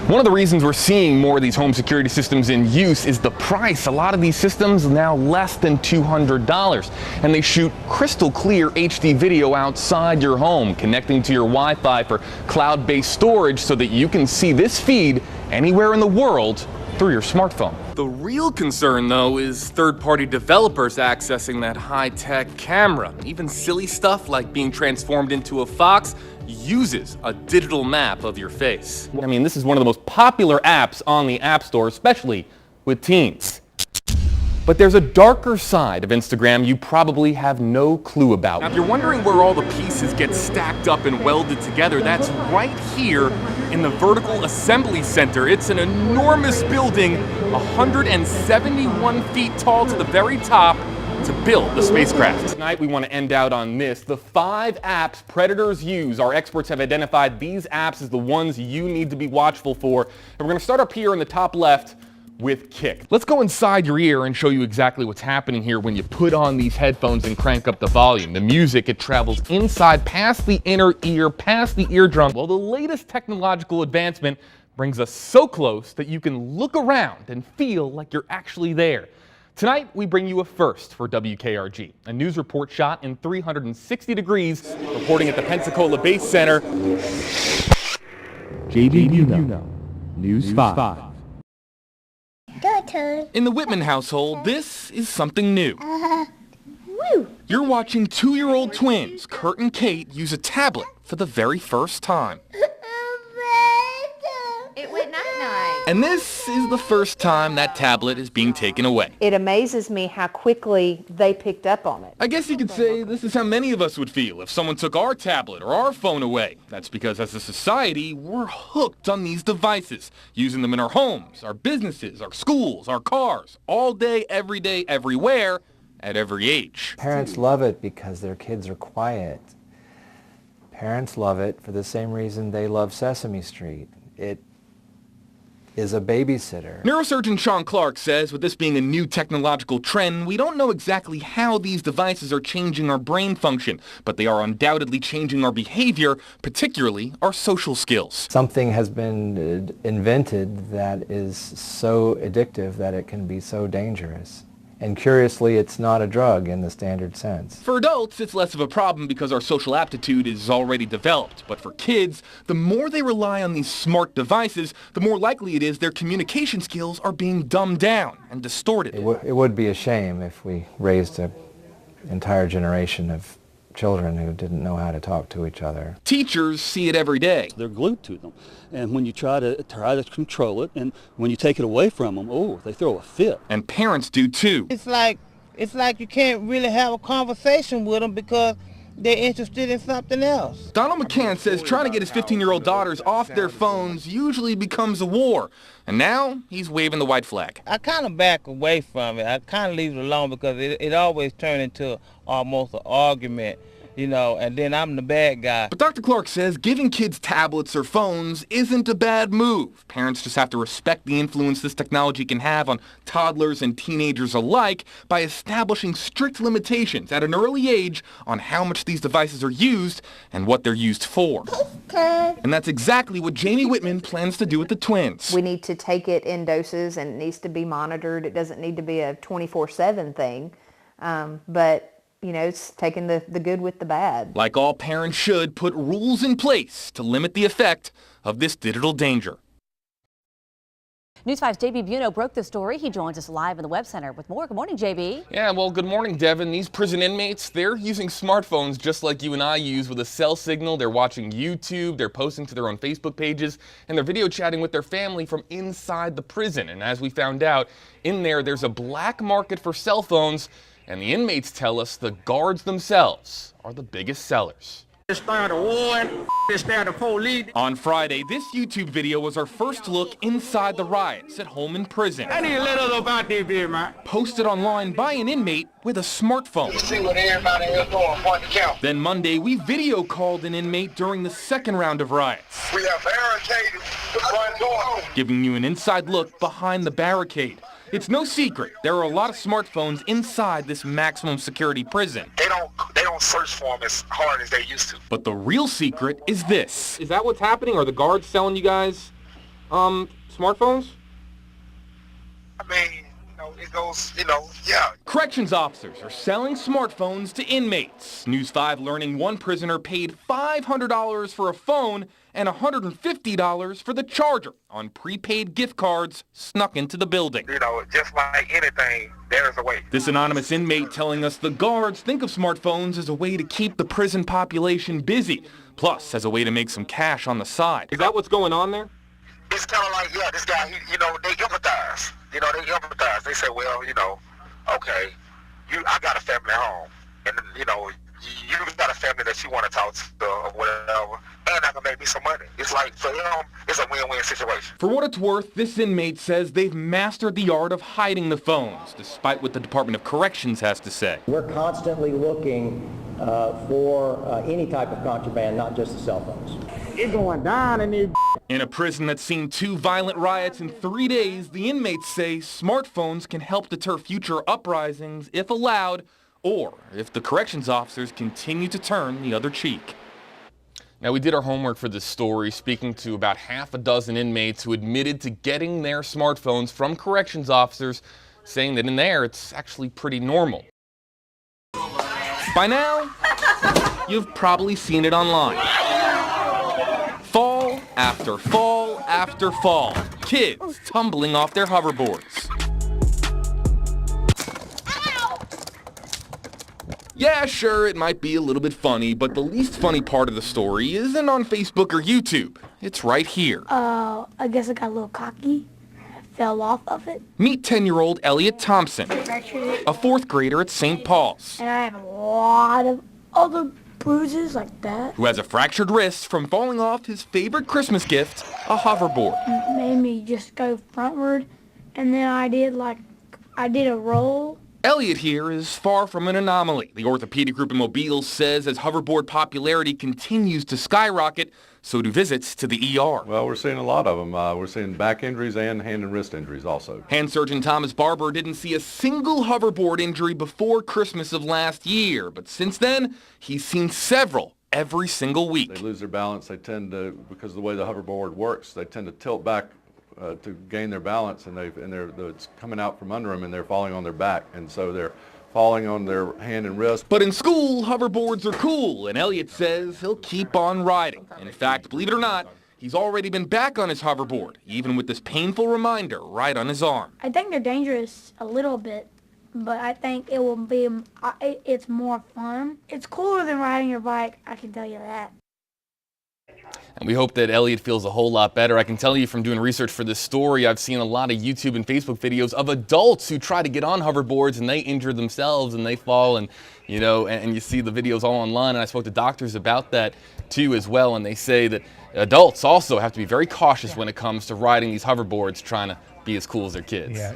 One of the reasons we're seeing more of these home security systems in use is the price. A lot of these systems now less than $200, and they shoot crystal clear HD video outside your home, connecting to your Wi-Fi for cloud-based storage so that you can see this feed anywhere in the world through your smartphone. The real concern, though, is third-party developers accessing that high-tech camera. Even silly stuff like being transformed into a fox uses a digital map of your face. I mean, this is one of the most popular apps on the App Store, especially with teens. But there's a darker side of Instagram you probably have no clue about. Now, if you're wondering where all the pieces get stacked up and welded together, that's right here in the Vertical Assembly Center. It's an enormous building, 171 feet tall to the very top, to build the spacecraft. Tonight we want to end out on this. The 5 apps predators use. Our experts have identified these apps as the ones you need to be watchful for. And we're going to start up here in the top left with Kick. Let's go inside your ear and show you exactly what's happening here when you put on these headphones and crank up the volume. The music, it travels inside, past the inner ear, past the eardrum. Well, the latest technological advancement brings us so close that you can look around and feel like you're actually there. Tonight, we bring you a first for WKRG, a news report shot in 360 degrees, reporting at the Pensacola Base Center. JB Biunno, News 5. Your turn. In the Whitman household, this is something new. Woo. You're watching 2-year-old twins, Kurt and Kate, use a tablet for the very first time. It went night-night. And this is the first time that tablet is being taken away. It amazes me how quickly they picked up on it. I guess you could say this is how many of us would feel if someone took our tablet or our phone away. That's because as a society, we're hooked on these devices, using them in our homes, our businesses, our schools, our cars, all day, every day, everywhere, at every age. Parents love it because their kids are quiet. Parents love it for the same reason they love Sesame Street. It is a babysitter. Neurosurgeon Sean Clark says with this being a new technological trend, we don't know exactly how these devices are changing our brain function, but they are undoubtedly changing our behavior, particularly our social skills. Something has been invented that is so addictive that it can be so dangerous. And curiously, it's not a drug in the standard sense. For adults, it's less of a problem because our social aptitude is already developed. But for kids, the more they rely on these smart devices, the more likely it is their communication skills are being dumbed down and distorted. It would be a shame if we raised an entire generation of children who didn't know how to talk to each other. Teachers see it every day. They're glued to them. And when you try to control it, and when you take it away from them, oh, they throw a fit. And parents do too. It's like you can't really have a conversation with them because they're interested in something else. Donald McCann says trying to get his 15-year-old daughters off their phones usually becomes a war. And now he's waving the white flag. I kind of back away from it. I kind of leave it alone because it always turns into almost an argument, you know, and then I'm the bad guy. But Dr. Clark says giving kids tablets or phones isn't a bad move. Parents just have to respect the influence this technology can have on toddlers and teenagers alike by establishing strict limitations at an early age on how much these devices are used and what they're used for. And that's exactly what Jamie Whitman plans to do with the twins. We need to take it in doses and it needs to be monitored. It doesn't need to be a 24/7 thing, but you know, it's taking the good with the bad. Like all parents should, put rules in place to limit the effect of this digital danger. News 5's JB Biunno broke the story. He joins us live in the Web Center with more. Good morning, JB. Yeah, well, good morning, Devin. These prison inmates, they're using smartphones just like you and I use with a cell signal. They're watching YouTube, they're posting to their own Facebook pages, and they're video chatting with their family from inside the prison. And as we found out, in there's a black market for cell phones. And the inmates tell us the guards themselves are the biggest sellers. On Friday, this YouTube video was our first look inside the riots at home in prison. Posted online by an inmate with a smartphone. Then Monday, we video called an inmate during the second round of riots. We have barricaded the front door. Giving you an inside look behind the barricade. It's no secret, there are a lot of smartphones inside this maximum security prison. They don't search for them as hard as they used to. But the real secret is this. Is that what's happening? Are the guards selling you guys Smartphones? I mean, it goes, yeah. Corrections officers are selling smartphones to inmates. News 5 learning one prisoner paid $500 for a phone and $150 for the charger on prepaid gift cards snuck into the building. Just like anything, there's a way. This anonymous inmate telling us the guards think of smartphones as a way to keep the prison population busy, plus as a way to make some cash on the side. Is that what's going on there? It's kind of like, yeah, this guy, they empathize. They empathize. They say, well, okay, I got a family at home, and you got a family that you want to talk to or whatever, and I can make me some money. It's like, for him, it's a win-win situation. For what it's worth, this inmate says they've mastered the art of hiding the phones, despite what the Department of Corrections has to say. We're constantly looking for any type of contraband, not just the cell phones. It's going down in these. In a prison that's seen 2 violent riots in 3 days, the inmates say smartphones can help deter future uprisings if allowed, or if the corrections officers continue to turn the other cheek. Now, we did our homework for this story, speaking to about half a dozen inmates who admitted to getting their smartphones from corrections officers, saying that in there it's actually pretty normal. By now, you've probably seen it online. Fall after fall after fall, kids tumbling off their hoverboards. Yeah, sure, it might be a little bit funny, but the least funny part of the story isn't on Facebook or YouTube. It's right here. I guess I got a little cocky. I fell off of it. Meet 10-year-old Elliot Thompson, a 4th grader at St. Paul's, And I have a lot of other bruises like that. who has a fractured wrist from falling off his favorite Christmas gift, a hoverboard. It made me just go frontward, and then I did a roll. Elliot here is far from an anomaly. The orthopedic group in Mobile says as hoverboard popularity continues to skyrocket, so do visits to the ER. Well, we're seeing a lot of them. We're seeing back injuries and hand and wrist injuries also. Hand surgeon Thomas Barber didn't see a single hoverboard injury before Christmas of last year, but since then, he's seen several every single week. They lose their balance. They tend to, because of the way the hoverboard works, they tend to tilt back to gain their balance, and it's coming out from under them, and they're falling on their back, and so they're falling on their hand and wrist. But in school, hoverboards are cool, and Elliot says he'll keep on riding. In fact, believe it or not, he's already been back on his hoverboard, even with this painful reminder right on his arm. I think they're dangerous a little bit, but I think it's more fun. It's cooler than riding your bike, I can tell you that. And we hope that Elliot feels a whole lot better. I can tell you from doing research for this story, I've seen a lot of YouTube and Facebook videos of adults who try to get on hoverboards and they injure themselves and they fall, and you see the videos all online. And I spoke to doctors about that too as well, and they say that adults also have to be very cautious when it comes to riding these hoverboards, trying to be as cool as their kids. Yeah.